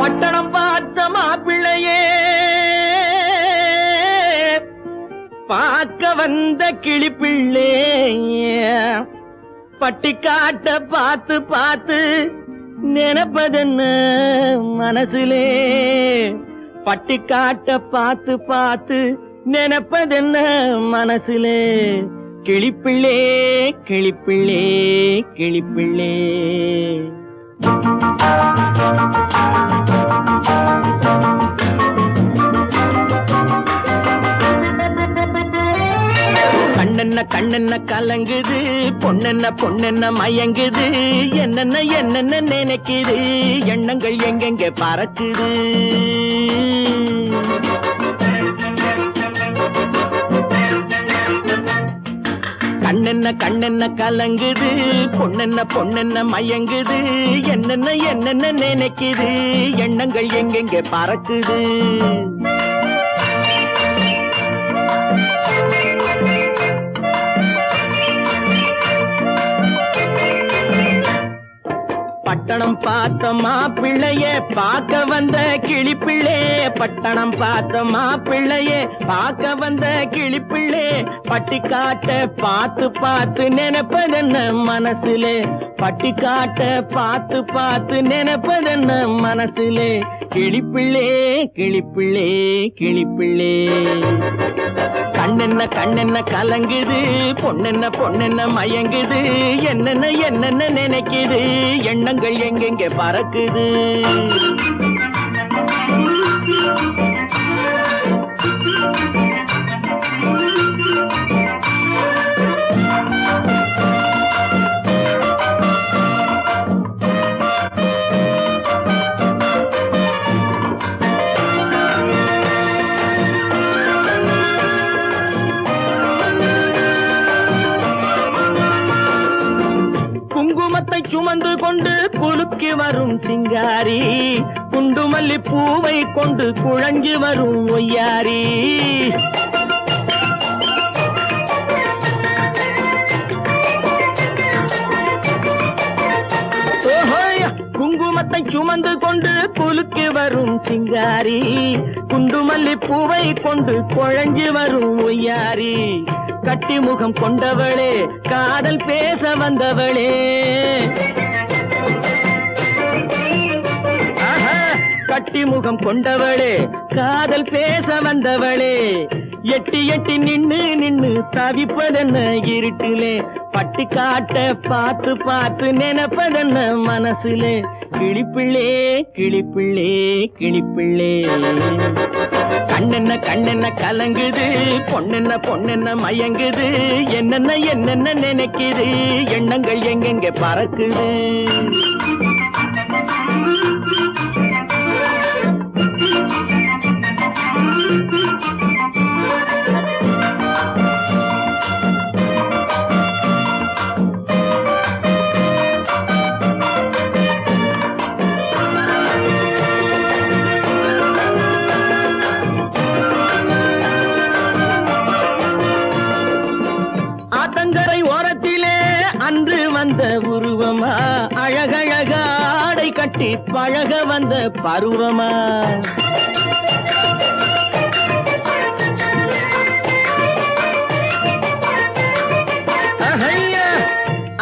பட்டணம் பார்த்த மாப்பிள்ளையே பார்க்க வந்த கிளிப்பிள்ளே பட்டிக்காட்ட பார்த்து பார்த்து நினைப்பதென்ன மனசுலே பட்டிக்காட்ட பார்த்து பார்த்து நினைப்பதென்ன மனசுலே கிளிப்பிள்ளே கிளிப்பிள்ளே கிளிப்பிள்ளே கண்ணென்ன கண்ணென்ன கலங்குது பொண்ணென்ன பொண்ணென்ன மயங்குது என்னென்ன என்னென்ன நினைக்குது எண்ணங்கள் எங்கெங்க பறக்குது கண்ணென்ன கண்ணென்ன கலங்குது பொண்ணென்ன பொண்ணென்ன மயங்குது என்னென்ன என்னென்ன நினைக்குது எண்ணங்கள் எங்கெங்க பறக்குது பட்டணம் பார்த்த மாப்பிள்ளைய பார்க்க வந்த கிளிப்பிள்ளே பட்டணம் பார்த்த மாப்பிள்ளைய பார்க்க வந்த கிளிப்பிள்ளே பட்டிக்காட்ட பார்த்து பார்த்து நினைப்பதென்ன மனசுலே பட்டிக்காட்ட பார்த்து பார்த்து நினைப்பதென்ன மனசுலே கிளிப்பிள்ளே கிளிப்பிள்ளே கிளிப்பிள்ளே கண்ணென்ன கண்ணென்ன கலங்குது பொண்ணென்ன பொண்ணென்ன மயங்குது என்னென்ன என்னென்ன நினைக்குது எண்ணங்கள் எங்கெங்க பறக்குது குங்குமத்தை சுமந்து கொண்டு குலுக்கி வரும் சிங்காரி குண்டுமல்லி பூவை கொண்டு குழஞ்சி வரும் ஒய்யாரி குங்குமத்தை சுமந்து கொண்டு குலுக்கி வரும் சிங்காரி குண்டுமல்லி பூவை கொண்டு குழஞ்சி வரும் ஒய்யாரி கட்டி முகம் கொண்டவளே காதல் பேச வந்தவளே கட்டி முகம் கொண்டவளே காதல் பேச வந்தவளே எட்டி எட்டி நின்னு நின்னு தவிப்பதென்ன இருட்டிலே பட்டிக்காட்ட பார்த்து பார்த்து நினைப்பதென்ன மனசுலே கிளிப்பிள்ளே கிளிப்பிள்ளே கிளிப்பிள்ளே கண்ணென்ன கண்ணென்ன கலங்குது பொண்ணென்ன பொண்ணென்ன மயங்குது என்னென்ன என்னென்ன நினைக்குது எண்ணங்கள் எங்கெங்க பறக்குது ஆத்தங்கரை ஓரத்திலே அன்று வந்த உருவமா அழகழக ஆடை கட்டி பழக வந்த பருவமா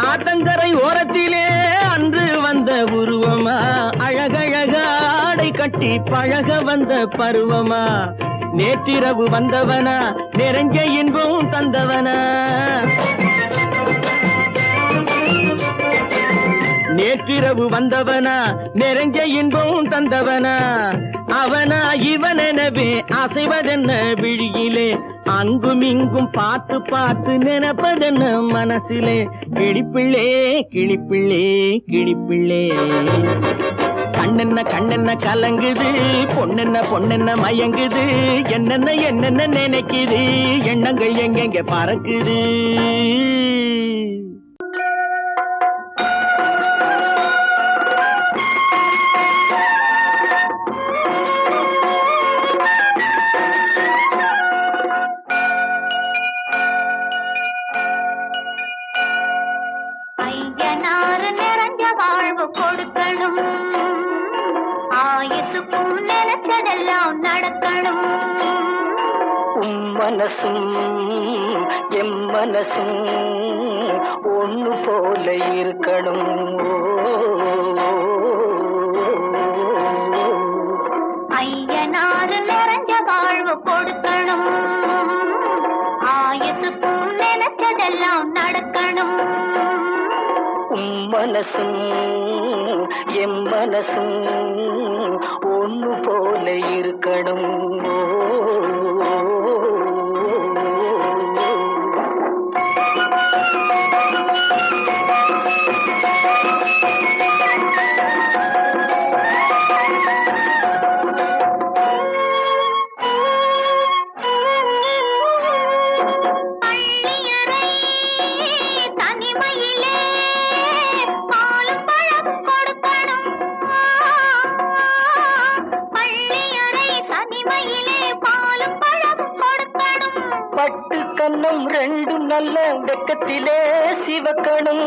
ஆத்தங்கரை ஓரத்திலே அன்று வந்த உருவமா அழகழக ஆடை கட்டி பழக வந்த பருவமா நேற்றிரவு வந்தவனா நிறைஞ்ச இன்பம் தந்தவனா நேற்றிரவு வந்தவனா நிறைஞ்ச இன்பம் தந்தவனா அவனா இவனெனவே அசைவதென்ன விழியிலே அங்கும் இங்கும் பார்த்து பார்த்து நினைப்பதென்ன மனசிலே கிளிப்பிள்ளே கிளிப்பிள்ளே கிளிப்பிள்ளே கண்ணென்ன கண்ணென்ன கலங்குது பொண்ணென்ன பொண்ணென்ன மயங்குது என்னென்ன என்னென்ன நினைக்குது எண்ணங்கள் எங்கெங்க பறக்குது ஆயுசுக்கும் நினைச்சதெல்லாம் நடக்கணும். மனசும் எம் மனசும் ஒண்ணு போல இருக்கணும். ஐயனாறு நிறைஞ்ச வாழ்வு கொடுக்கணும். ஆயுசுக்கும் நினைச்சதெல்லாம் நடக்கணும். மனசும் எம் மனசும் ஒண்ணு போல இருக்கணும். பட்டு கண்ணம் ரெண்டும் நல்ல வெக்கத்திலே சிவக்கணும்.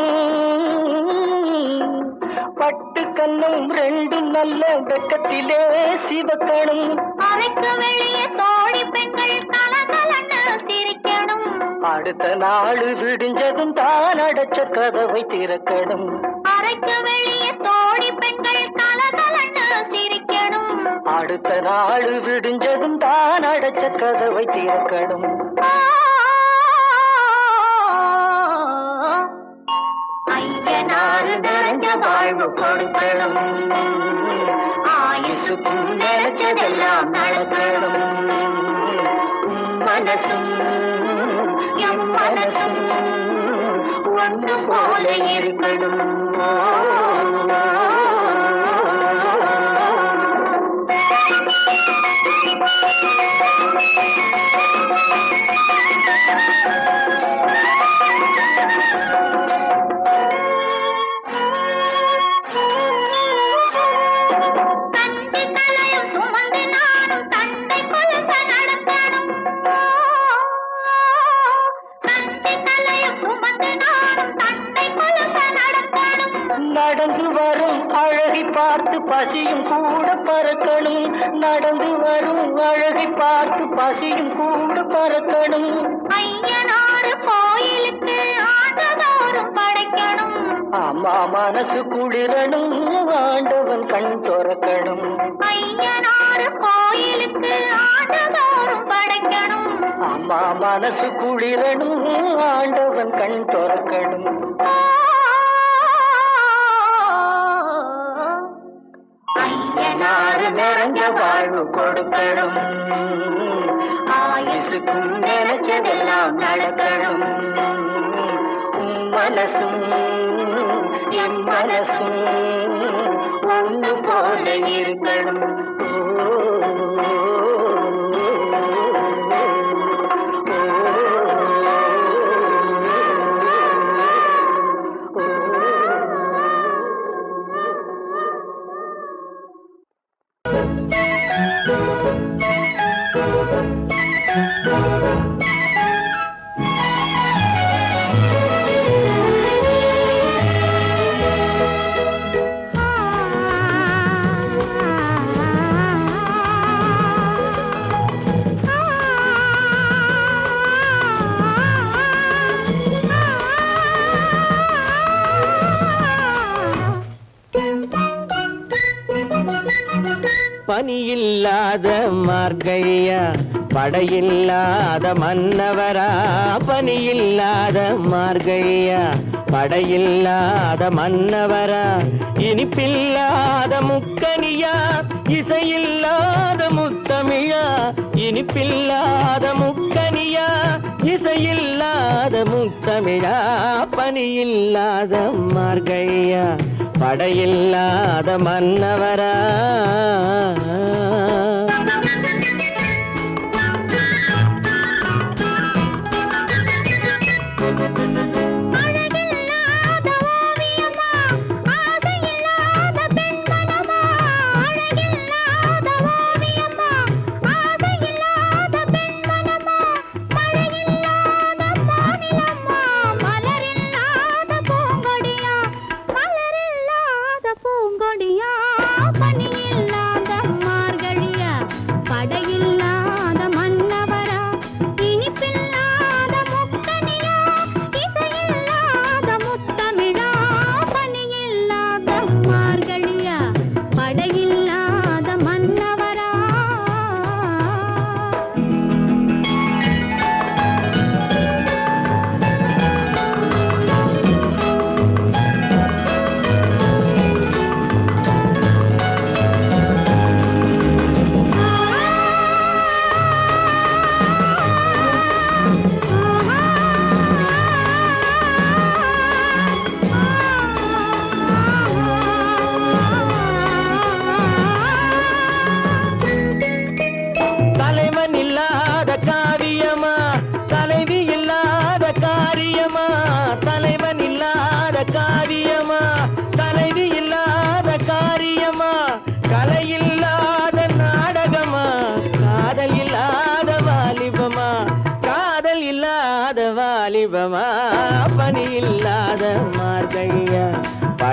பட்டு கண்ணம் ரெண்டும் நல்ல வெக்கத்திலே சிவக்கணும். அறைக்கு வெளியே தோழி பெண்கள் கலகலன்னு சிரிக்கணும். அடுத்த நாள் விடிஞ்சதும் தான் அடைச்ச கதவை திறக்கணும். அறைக்கு வெளியே தோழி பெண்கள் கலகலன்னு சிரிக்கணும். அடுத்த நாள் விடிஞ்சதும் தான் அடைச்ச கதவை திறக்கணும். ஐயனாறு நிறைஞ்ச வாழ்வு கொடுக்கணும். ஆயுசுக்கும் நினைச்சதெல்லாம் நடக்கணும். மனசும் எம் மனசும் ஒன்று போல இருக்கணும். நடந்து வரும் அழகை பார்த்து பசியும் கூட பறக்கணும். நடந்து வரும் அழகை பார்த்து பசியும் கூட பறக்கணும். ஐயனாறு கோயிலுக்கு ஆண்டதோறும் படைக்கணும். அம்மா மனசு குளிரணும், ஆண்டவன் கண் துறக்கணும். ஐயனாறு கோயிலுக்கு ஆண்டதோறும் படைக்கணும். அம்மா மனசு குளிரணும், ஆண்டவன் கண் துறக்கணும். ஐயனாறு நிறைஞ்ச வாழ்வு கொடுக்கணும். ஆயுசுக்கும் நினைச்சதெல்லாம் நடக்கணும். மனசும் என் மனசும் ஒண்ணு போல இருக்கணும். பனியில்லாத மார்கழியா, படையில்லாத மன்னவரா. பனியில்லாத மார்கழியா, படையில்லாத மன்னவரா. இனிப்பில்லாத முக்கனியா, இசையில்லாத முத்தமிழா. இனிப்பில்லாத முக்கனியா, இசையில்லாத முத்தமிழா. பனியில்லாத மார்கழியா, படையில்லாத மன்னவரா. பூங்கொடியா பனியில்லா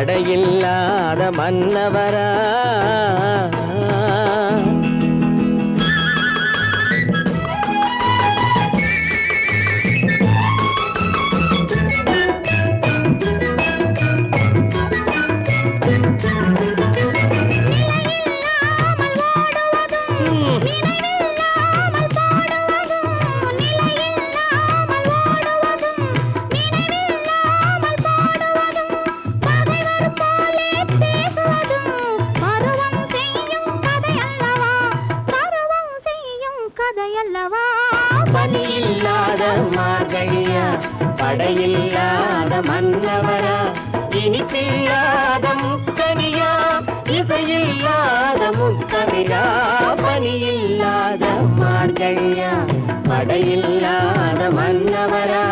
படையில்லாத மன்னவரா பணியில்லாத மார்கழியா படையில்லாத மன்னவரா இனிப்பில்லாத முக்கனியா இசையில்லாத முக்கவிரா பணியில்லாத மார்கழியா படையில்லாத மன்னவரா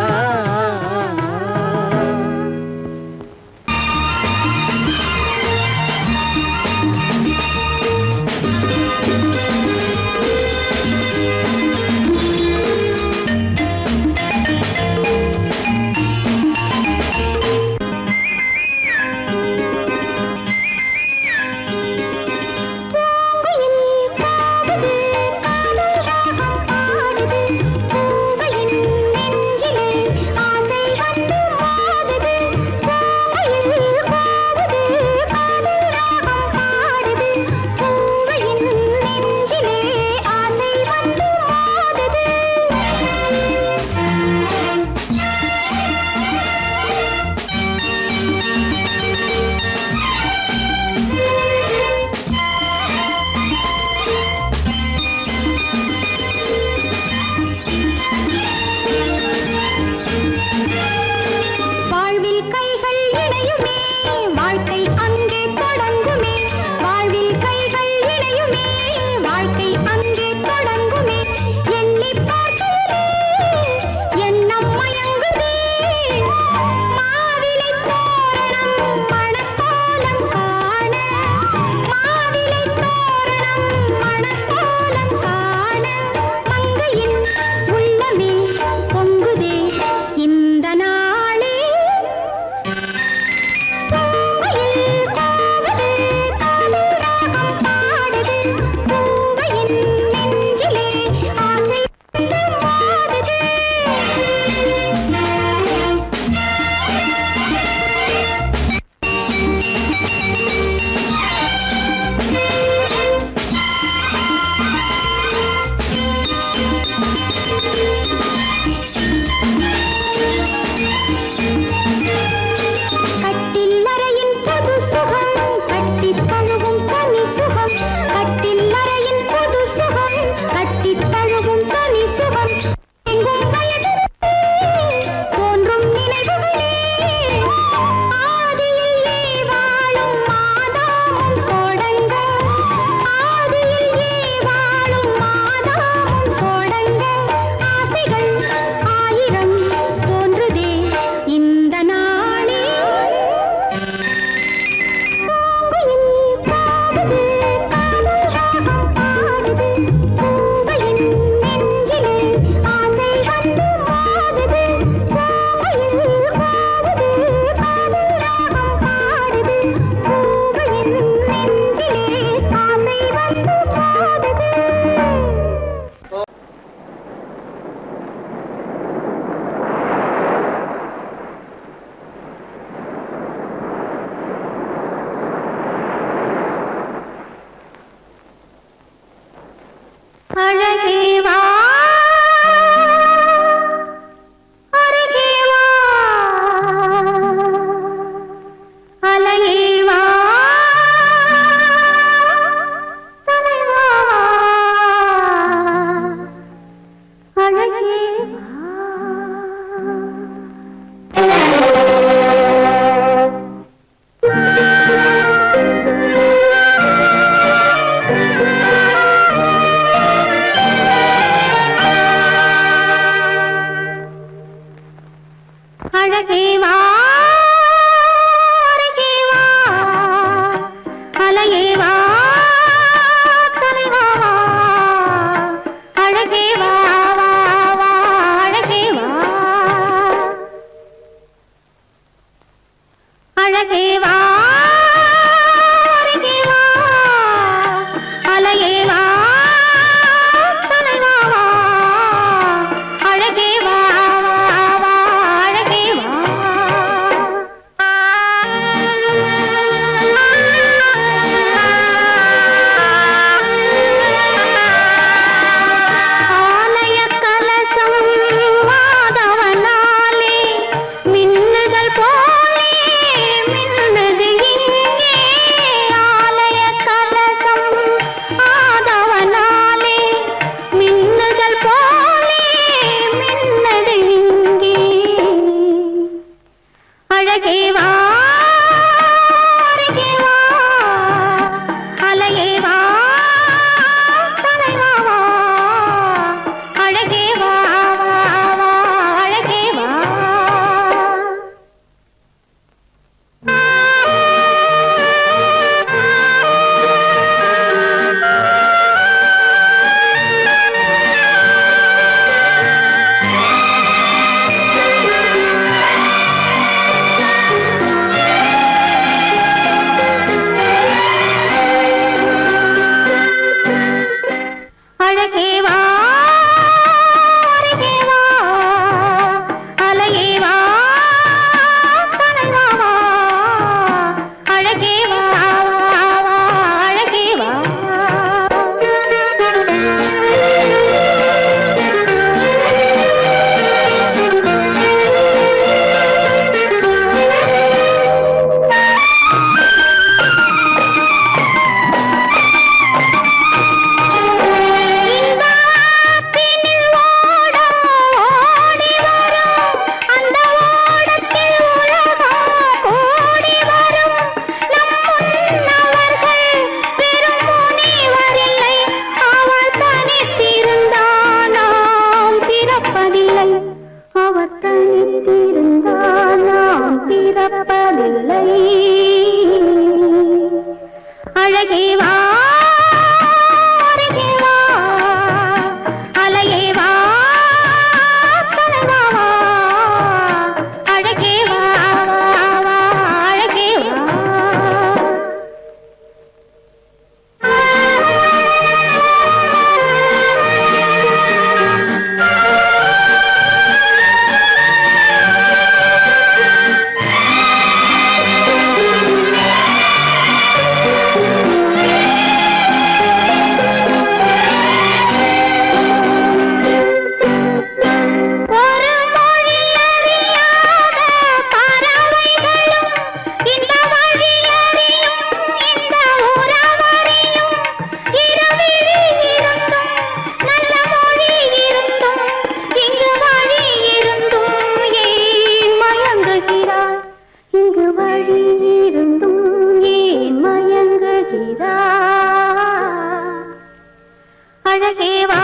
அழகேவா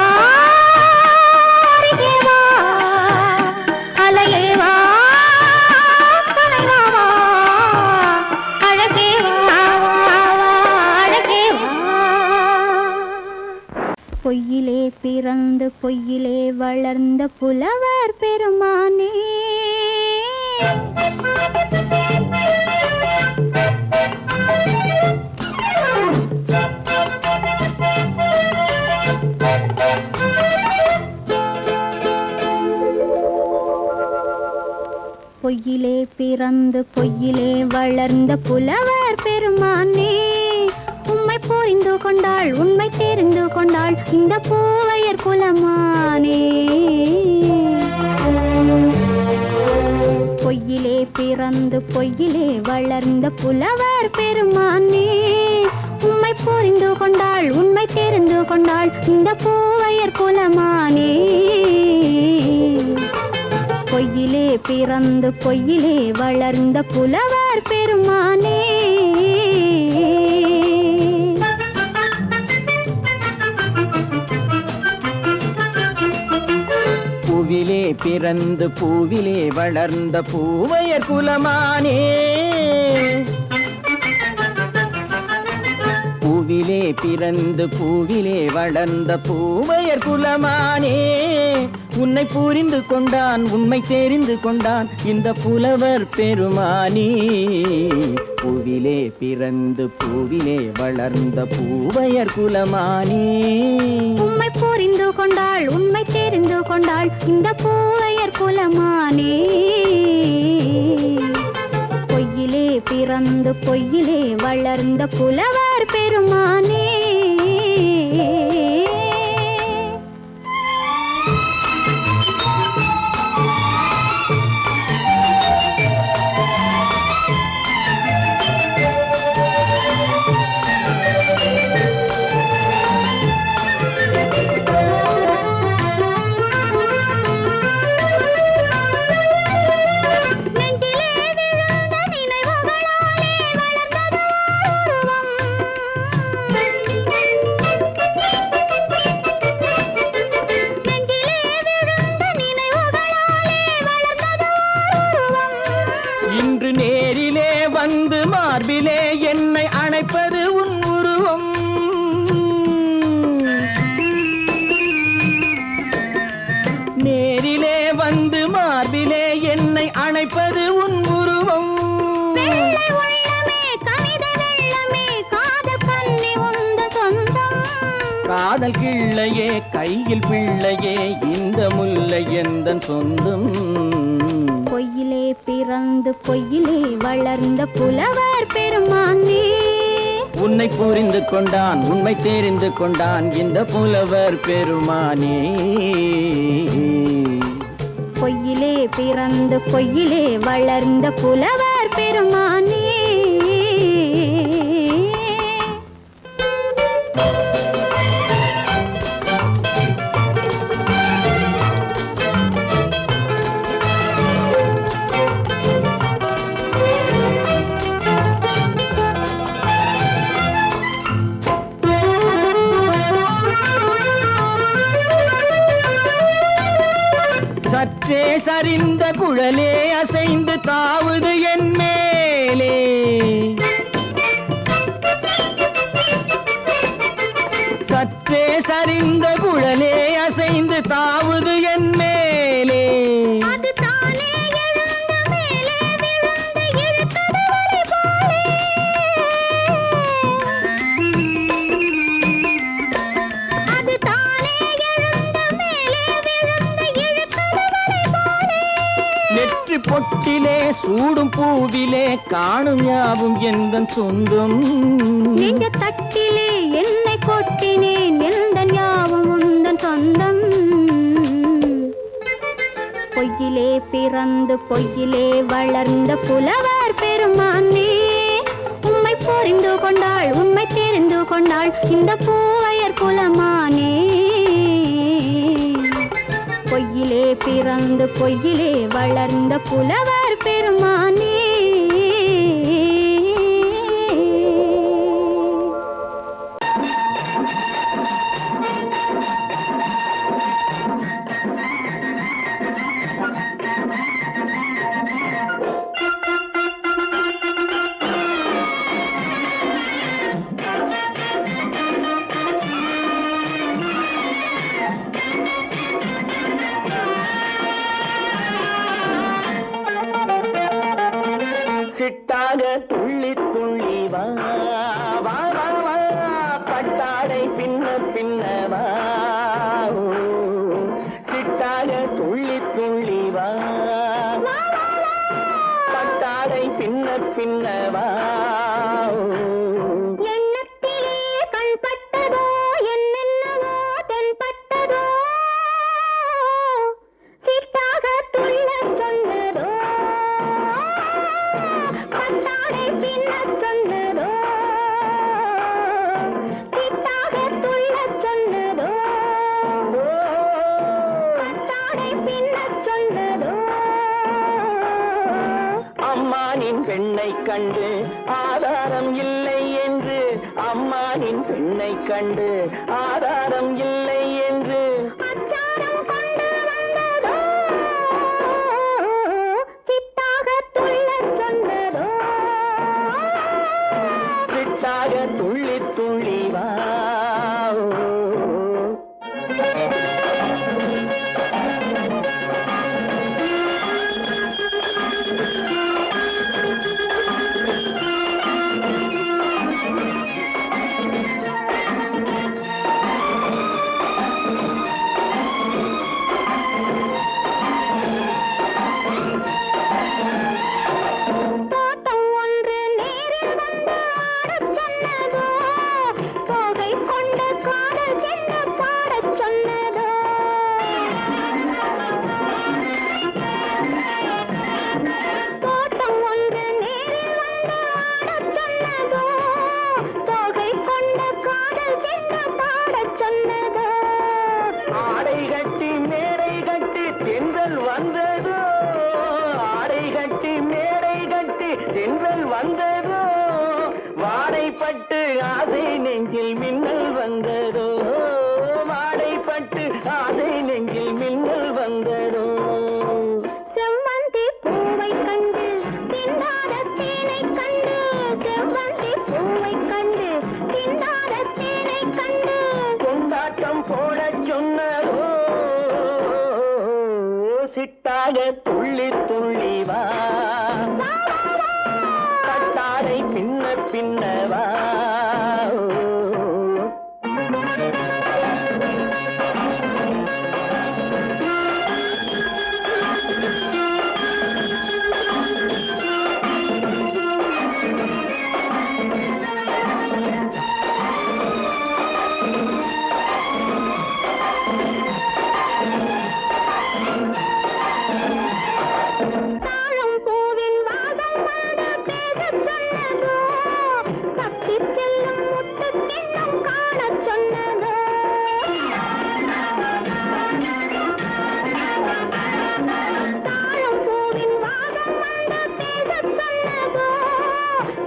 அருகேவா அலையேவா கலைவாவா அழகேவா அழகேவா பொய்யிலே பிறந்து பொய்யிலே வளர்ந்த புலவர் பெருமானே பொய்யிலே பிறந்து பொய்யிலே வளர்ந்த புலவர் பெருமானே உம்மை புரிந்து கொண்டாள் உண்மை தெரிந்து கொண்டாள் இந்த பூவையர் குலமானே பொய்யிலே பிறந்து பொய்யிலே வளர்ந்த புலவர் பெருமானே உம்மை புரிந்து கொண்டாள் உண்மை தெரிந்து கொண்டாள் இந்த பூவையர் குலமானே பொய்யிலே பிறந்து பொய்யிலே வளர்ந்த புலவர் பெருமானே பூவிலே பிறந்து பூவிலே வளர்ந்த பூவையர் குலமானே பூவிலே பிறந்து பூவிலே வளர்ந்த பூவையர் குலமானே உன்னை புரிந்து கொண்டான் உண்மை தெரிந்து கொண்டான் இந்த புலவர் பெருமானே பூவிலே பிறந்து பூவிலே வளர்ந்த பூவையர் குலமானே உம்மை புரிந்து கொண்டாள் உண்மை தெரிந்து கொண்டாள் இந்த பூவையர் குலமானே பொய்யிலே பிறந்து பொய்யிலே வளர்ந்த புலவர் பெருமானே இன்று நேரிலே வந்து மார்பிலே என்னை அணைப்பது உன் உருவம் நேரிலே வந்து மார்பிலே என்னை அணைப்பது உன் உருவம் காதல் கிள்ளையே கையில் பிள்ளையே இந்த முல்லை எந்தன் சொந்தம் பொய்யிலே பிறந்து பொய்யிலே வளர்ந்த புலவர் பெருமானே உன்னை புரிந்து கொண்டான் உண்மை தெரிந்து கொண்டான் இந்த புலவர் பெருமானே பொய்யிலே பிறந்து பொய்யிலே வளர்ந்த புலவர் பெருமானே சற்றே சரிந்த குழலே அசைந்து தாவுது என் மேலே சற்றே சரிந்த குழலே அசைந்து தாவுது என் மேலே நெற்றி பொட்டிலே சூடும் பூவிலே காணும் யாவும் எந்தன் சொந்தம் நெஞ்ச தட்டிலே என்னை கொட்டினேன் எந்தன் யாவும் உந்தன் சொந்தம் பொய்யிலே பிறந்து பொய்யிலே வளர்ந்த புலவர் பெருமானே உம்மை புரிந்து கொண்டாள் உண்மை தெரிந்து கொண்டாள் இந்த பூவையர் குலமானே பொய்யிலே பிறந்து பொய்யிலே வளர்ந்த புலவர் பெருமானே பின்னவா சிட்டாக துள்ளி துள்ளி வா பட்டாடை பின்ன பின்னவா எண்ணத்திலே கண்பட்டதோ என்னென்னவோ தென்பட்டதோ சிட்டாக துள்ளச் சொன்னதோ பட்டாடை பின்னச் சொன்னதோ சிட்டாக துள்ளச் சொன்னதோ பட்டாடை பின்னச் சொன்னதோ அம்மானின் பெண்ணை கண்டு ஆதாரம் இல்லை என்று அம்மானின் பெண்ணை கண்டு ஆதாரம் இல்லை என்று அச்சாரம் கொண்டு வந்ததோ சிட்டாக துள்ளச் சொன்னதோ சிட்டாக துள்ளி துள்ளி வா தோட்டம் ஒன்று நேரில் வந்து ஆடச் சொன்னதோ தோகை கொண்ட காதல் என்ன பாடச் சொன்னதோ தோட்டம் ஒன்று நேரில் வந்து ஆடச் சொன்னதோ தோகை கொண்ட காதல் என்ன பாடச் சொன்னதோ ஆடை கட்டி மேடை கட்டி தென்றல் வந்ததோ ஆடை கட்டி மேடை கட்டி தென்றல் வந்ததோ வாடைப்பட்டு ஆசை நெஞ்சில் மின்னல் வந்ததோ வாடைப்பட்டு ஆசை நெஞ்சில் மின்னல் வந்ததோ செவ்வந்தி பூவை கண்டு திண்டாத தேனை கண்டு செவ்வந்தி பூவை கண்டு திண்டாத தேனை கண்டு கொண்டாட்டம் போடச் சொன்னதோ சிட்டாக துள்ளி துள்ளி வா கட்டாடை பின்ன பின்னவா தாழம் பூவின் வாசம் வந்து பேசச் சொன்னதோ தப்பிச் செல்லும் முத்துக் கிண்ணம் காணச் சொன்னதோ தாழம் பூவின் வாசம் வந்து பேசச் சொன்னதோ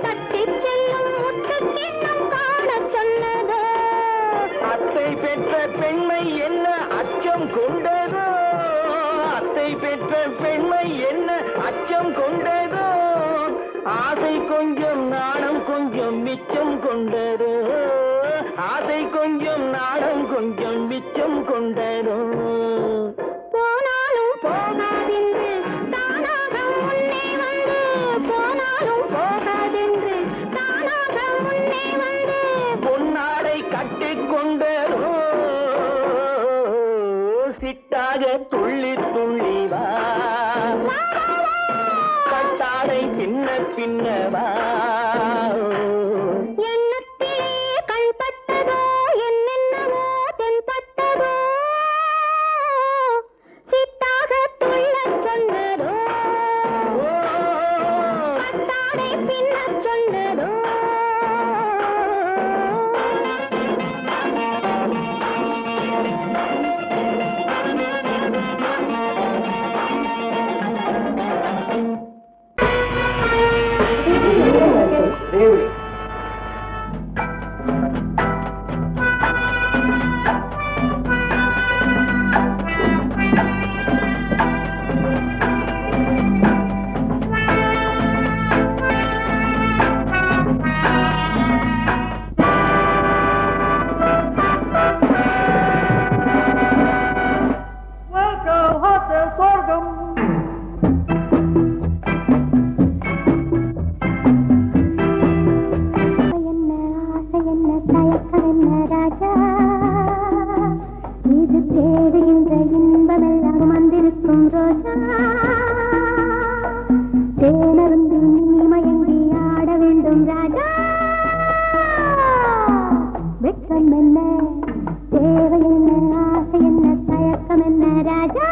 தப்பிச் செல்லும் முத்துக் கிண்ணம் காணச் சொன்னதோ அத்தை பெற்ற பெண்மை என்ன அச்சம் கொண்டதோ அத்தை பெற்ற பெண்மை என்ன அச்சம் கொண்டதோ ஆசை கொஞ்சம் நாணம் கொஞ்சம் மிச்சம் கொண்டதோ ஆசை கொஞ்சம் நாணம் கொஞ்சம் மிச்சம் கொண்டதோ போனாலும் போகாதென்று தானாக முன்னே வந்து போனாலும் போகாதென்று தானாக முன்னே வந்து பொன்னாடை கட்டிக்கொண்டதோ சிட்டாக துள்ளி துள்ளி வா கட்டாடை பின்ன பின்னவா எண்ணத்திலே கண்பட்டதோ என்னென்னவோ தென்பட்டதோ சிட்டாக துள்ளச் சொன்னதோ பட்டாடை பின்னச் சொன்னதோ தேவை என்ன ஆசை என்ன தயக்கம் என்ன ராஜா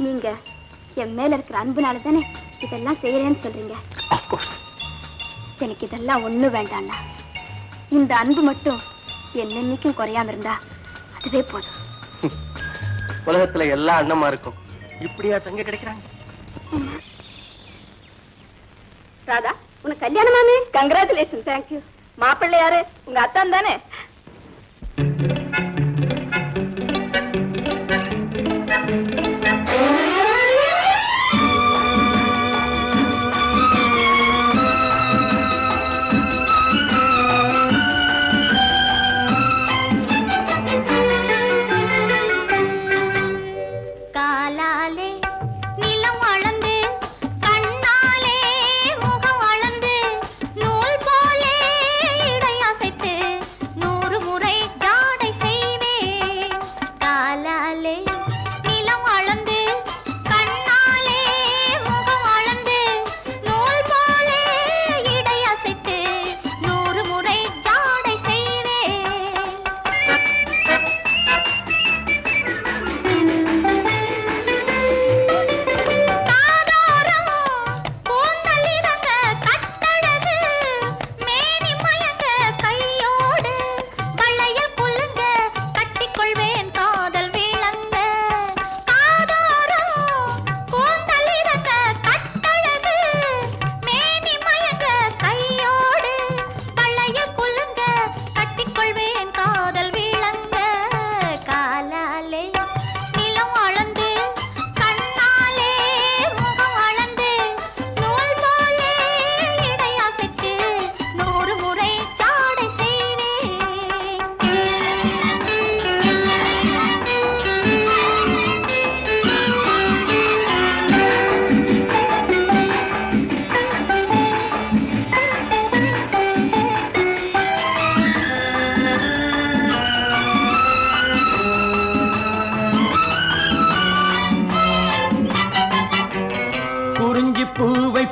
நீங்க என் மேல இருக்கிற அன்புனால தானே இதெல்லாம் செய்யறேன்னு சொல்றீங்க. எனக்கு இதெல்லாம் ஒண்ணு வேண்டாம்னா இந்த அன்பு மட்டும் என்னன்னைக்கும் குறையாம இருந்தா அதுவே போதும். உலகத்துல எல்லா அண்ணமா இருக்கும் இப்படியா தங்க கிடைக்கிறாங்க. ராதா உனக்கு கல்யாணமாமே? கங்க்ராச்சுலேஷன். தேங்க்யூ. மாப்பிள்ளை யாரு? உங்க அத்தான் தானே?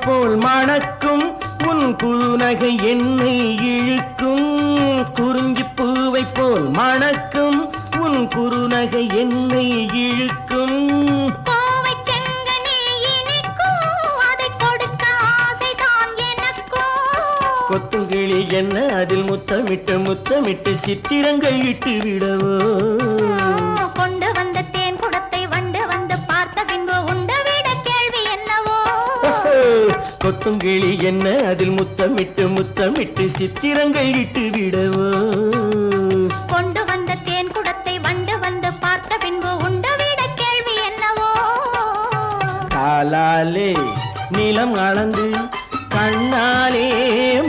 போல் மணக்கும் உன் புன்னகை என்னை இழுக்கும். குறிஞ்சி பூவை போல் மணக்கும் உன் குறுநகை என்னை இழுக்கும். கொத்துங்கிளி கிளி என்ன அதில் முத்தமிட்டு முத்தமிட்டு சித்திரங்கள் இட்டு விடவோ கொண்டு வந்த தேன் குடத்தை வண்டு வந்து பார்த்த பின்பு உண்டு விட கேள்வி என்னவோ கொத்தும் கிளி என்ன அதில் முத்தமிட்டு முத்தமிட்டு சித்திரங்கள் இட்டு விடவோ கொண்டு வந்த தேன் குடத்தை வண்டு வந்து பார்த்த பின்பு உண்டு விட கேள்வி என்னவோ காலாலே நிலம் அளந்து கண்ணாலே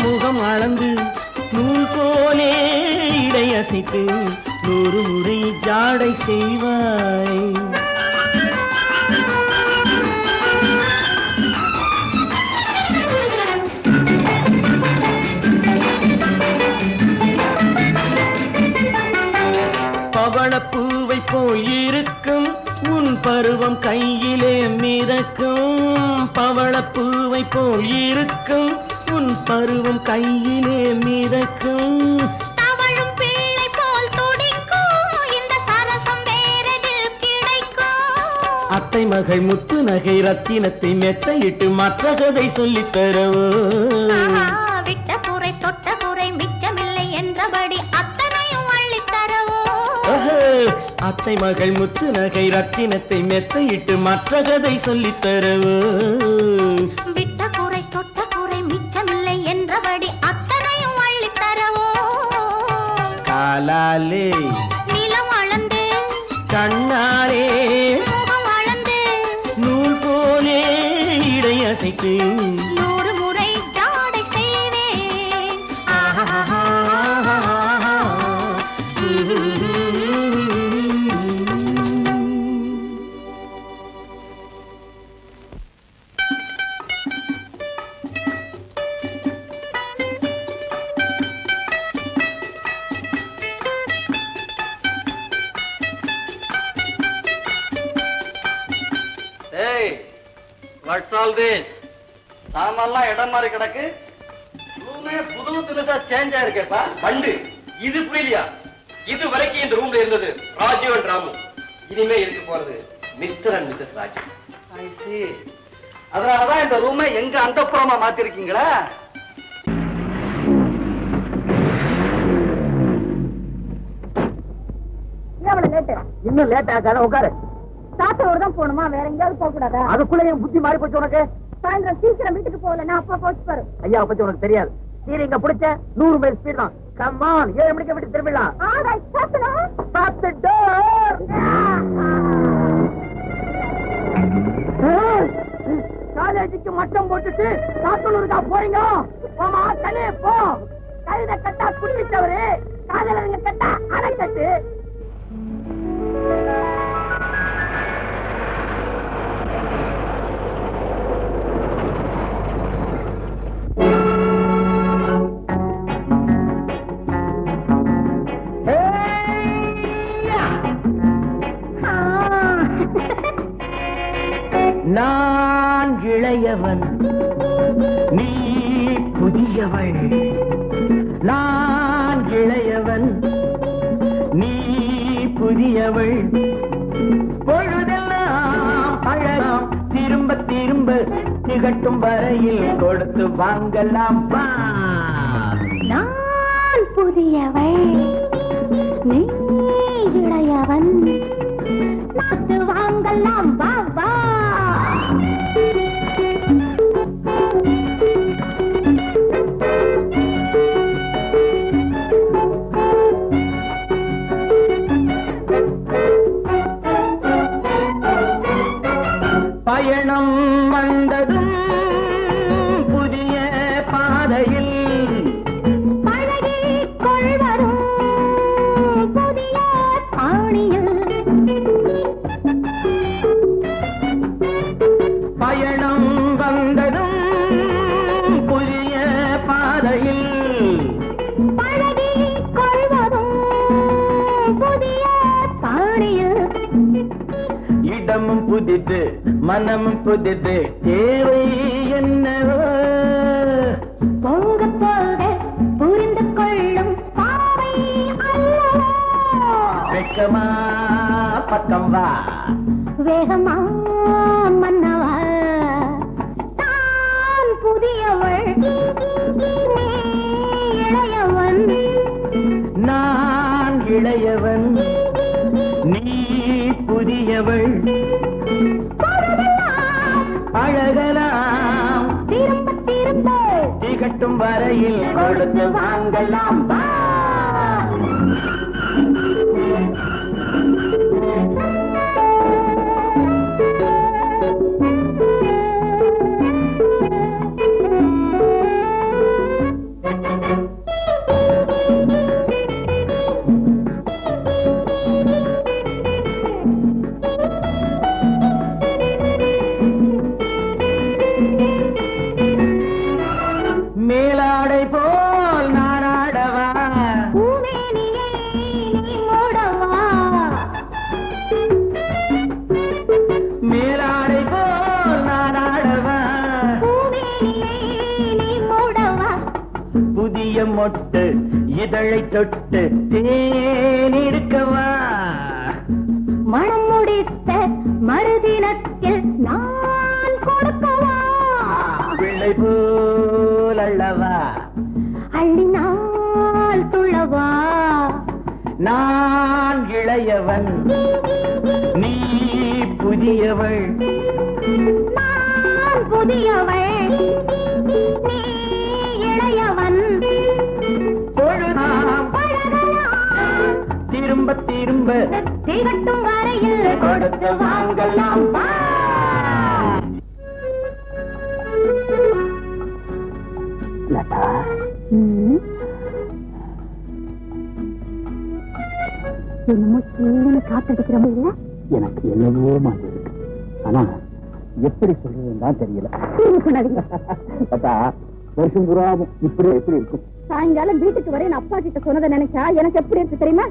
முகம் அளந்து நூல் போலே இடையசைத்து 100 முறை ஜாடை செய்வாய் பவளப்பூவை போல் இருக்கும் உன் பருவம் கையிலே மிதக்கும் பவளப்பூவை போல் இருக்கும் உன் பருவம் கையிலே மிதக்கும் தவழும் பிள்ளை போல் துடிக்கும் இந்த சரசம் வேறெதில் கிடைக்கும் அத்தை மகள் முத்து நகை ரத்தினத்தை மெத்தையிட்டு மற்ற கதை சொல்லித் தரவோ விட்ட குறை தொட்ட குறை மிச்சமில்லை என்றபடி அத்தனையும் அள்ளித் தரவோ அத்தை மகள் முத்து நகை ரத்தினத்தை மெத்தையிட்டு மற்ற கதை சொல்லித் தரவோ விட்ட குறை தொட்ட குறை மிச்சமில்லை என்றபடி அத்தனையும் அள்ளித் தரவோ காலாலே நிலம் அளந்து கண்ணாலே முகம் அளந்து நூல் போலே இடையசைத்து 100 முறை ஜாடை செய்வேன் What's all this? சாமெல்லாம் இடம் மாதிரி கிடக்கு ரூமே புது தினசா சேஞ்ச் ஆயிருக்கேப்பா பண்டு இது புரியலையா இது வரைக்கும் இந்த ரூம்ல இருந்தது ராஜு அண்ட் ராமு இனிமே இருக்க போறது மிஸ்டர் அண்ட் மிஸ்ஸஸ் ராஜு அதனாலதான் இந்த ரூமை எங்க அந்தப்புறமா மாத்திருக்கீங்களா இன்னும் லேட் ஆகாத உட்காரு சாத்தோடு தான் போகணுமா வேற எங்கேயாவது போக கூடாதா அதுக்குள்ள என் புத்தி மாறி போச்சு உனக்கு சாயந்தரம் சீக்கிரம் வீட்டுக்கு போகல நான் அப்பா போச்சு பாரு ஐயா பத்தி உனக்கு தெரியாது நீங்க பிடிச்ச 100 மைல் ஸ்பீட் தான் கம்மான் 7 மணிக்கு விட்டு திரும்பிடலாம் காலேஜுக்கு மட்டம் போட்டுட்டு சாத்தனூருக்கா போறீங்க போமா தலே போ கழுத கட்டா குடிச்சவரு காதலங்க கட்டா அரைக்கட்டு நான் இளையவன் நீ புதியவள் நான் இளையவன் நீ புதியவள் பொழுதெல்லாம் அழகாம் திரும்ப திரும்ப திகட்டும் வரையில் கொடுத்து வாங்கலாம் வா நான் புதியவள் நீ இளையவன் பார்த்து வாங்கலாம் வா வா பயணம் வந்ததும் புதிய பாதையில் பழகிக் கொள்வரும் புதிய பாணியில் பயணம் வந்ததும் புதிய பாதையில் பழகிக் கொள்வரும் புதிய பாணியில் இடமும் புதிது மனமும் புதிது தேவை என்னவோ போக போக புரிந்து கொள்ளும் பாவை அல்லவோ வெக்கமா பக்கம் வா வேகமா மன்னவா தான் புதியவள் நீ இளையவன் நீ புதியவள் அழகலாம் திரும்ப திரும்ப திகட்டும் வரையில் கொடுத்து வாங்கலாம் வா. மேலாடை போல் நாராடவா பூமேனியை நீ மூடவா மேலாடை போல் நாராடவா பூமேனியை நீ மூடவா புதிய மொட்டு இதழை தொட்டு தேனிருக்கவா மனம் முடித்த மறுதினத்தில் நான் கொடுக்கவா பிள்ளை போல் அல்லவா அள்ளினால் துள்ளவா நான் இளையவன் நீ புதியவள் நான் புதியவள் நீ இளையவன் பொழுதாம் பழகலாம் திரும்ப திரும்ப திகட்டும் வரையில் கொடுத்து வாங்கலாம் வா. லதா என்னமோ சின்ன காத்தடிக்கிற இல்ல எனக்கு என்னவோ மாதிரி இருக்கு. ஆனா எப்படி சொல்றதுன்னு தான் தெரியல. லதா வருஷம் புறாவும் இப்படி எப்படி இருக்கும்? சாயங்காலம் வீட்டுக்கு வர அப்பா கிட்ட சொன்னதை நினைச்சா எனக்கு எப்படி இருக்கு தெரியுமா?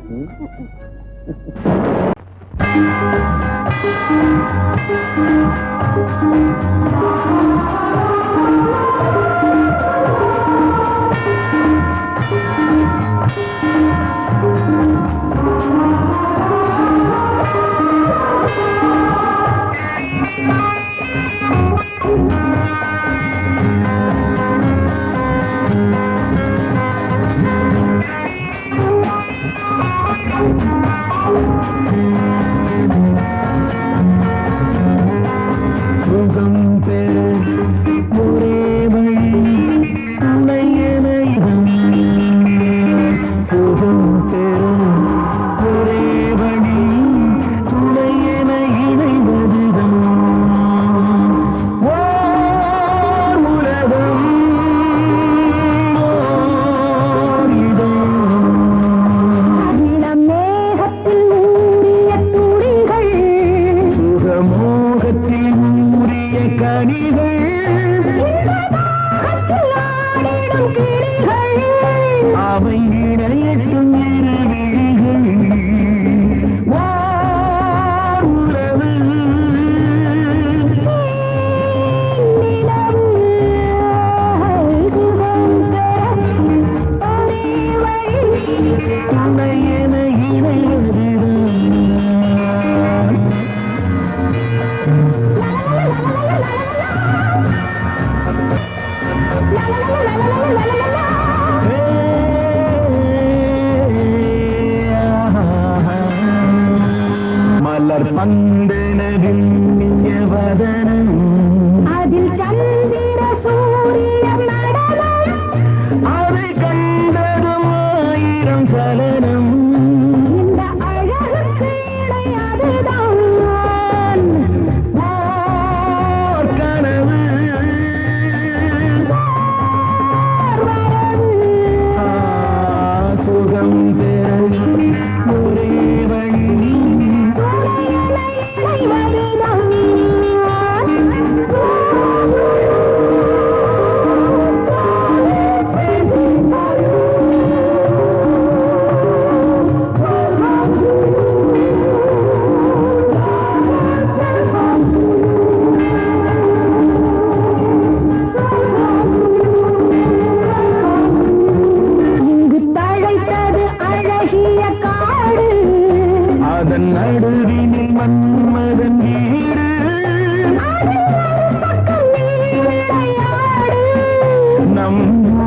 நம்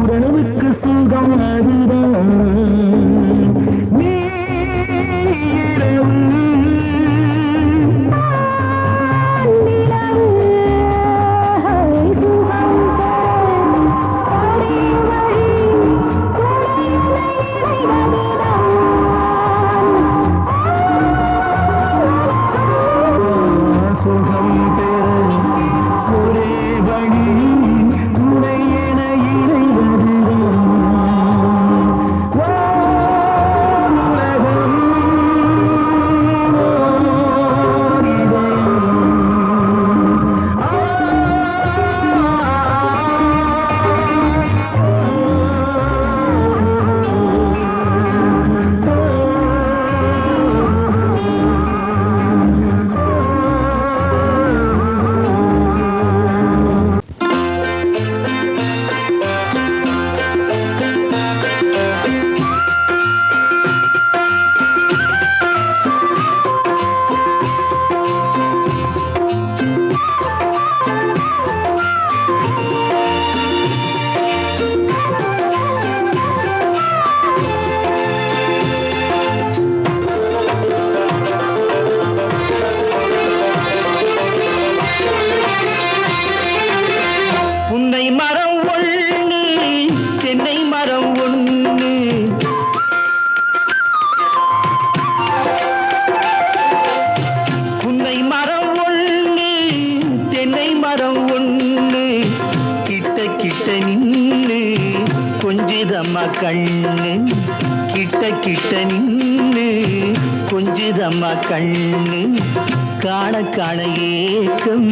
1 சுகம் அதுதான் நீ கிட்ட கிட்ட நின்னு கொஞ்சுதம்மா கண்ணு காண காண ஏக்கம்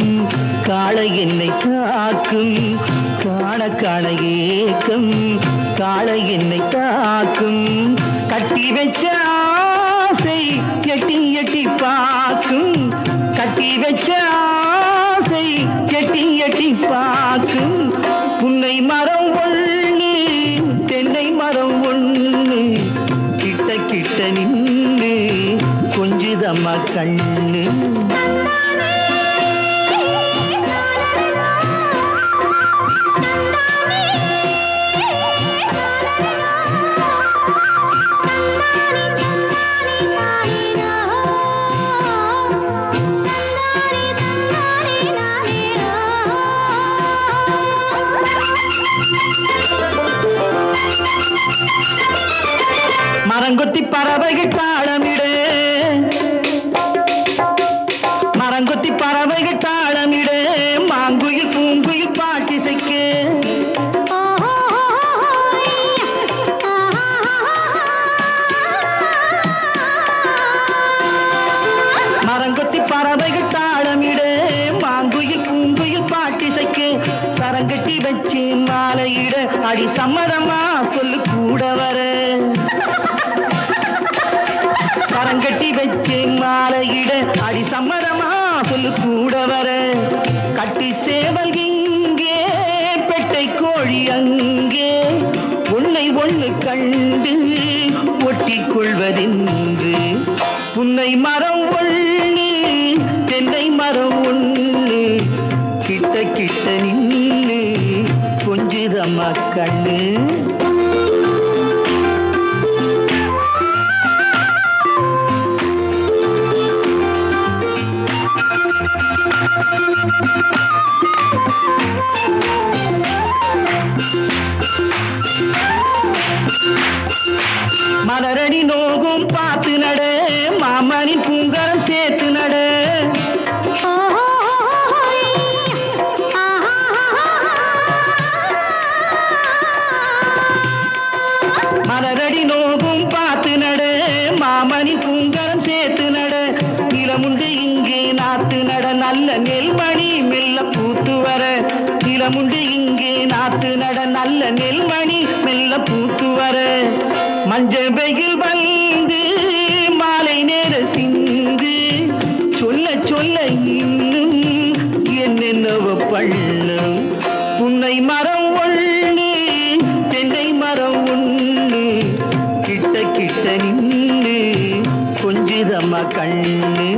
காளை என்னை தாக்கும் காண காண ஏக்கம் காளை என்னை தாக்கும் கட்டி வச்ச ஆசை எட்டி எட்டி பார்க்கும் கட்டி வச்ச ஆசை எட்டி எட்டி பார்க்கும் புன்னை மரம் ஒண்ணு தென்னை மரம் ஒண்ணு கிட்ட கிட்ட நின்று கொஞ்சுதம்மா கண்ணு மரங்கொத்தி பறவைகள் தாளமிடு மரங்கொத்தி பறவைகள் தாளமிடு மாங்குயில் பூங்குயில் பாட்டிசைக்கு மரங்கொத்தி பறவைகள் தாளமிடு மாங்குயில் பூங்குயில் பாட்டிசைக்கு சரங்கட்டி வச்சு மாலையிட அடி சம்மதமா சொல்லு கூட வர சரங்கட்டி வச்சு மாலையிட அடி சம்மதமா சொல்லு கூட வர கட்டி சேவல் இங்கே பெட்டை கோழி அங்கே உன்னை ஒண்ணு கண்டு ஒட்டிக் கொள்வதென்று புன்னை மரம் ஒண்ணு தென்னை மரம் ஒண்ணு கிட்ட கிட்ட நின்று கொஞ்சுதம்மா கண்ணு மலரடி நோகும் பார்த்து நட மாமனின் பூங்கரம் சேர்த்து நட மலரடி நோகும் பார்த்து நட மாமனின் பூங்கரம் சேர்த்து நட நிலமுண்டு இங்கே நாத்து நட நல்ல நெல்மணி மெல்ல பூத்து வர நிலமுண்டு இங்கே நாத்து நட நல்ல நெல்மணி மெல்ல பூத்து வர மஞ்சள் வெயில் வந்து மாலை நேர சிந்து சொல்ல சொல்ல இன்னும் என்னென்னவ பண்ணும் புன்னை மரம் ஒண்ணு தென்னை மரம் ஒண்ணு கிட்ட கிட்ட நின்று கொஞ்சுதம்மா கண்ணு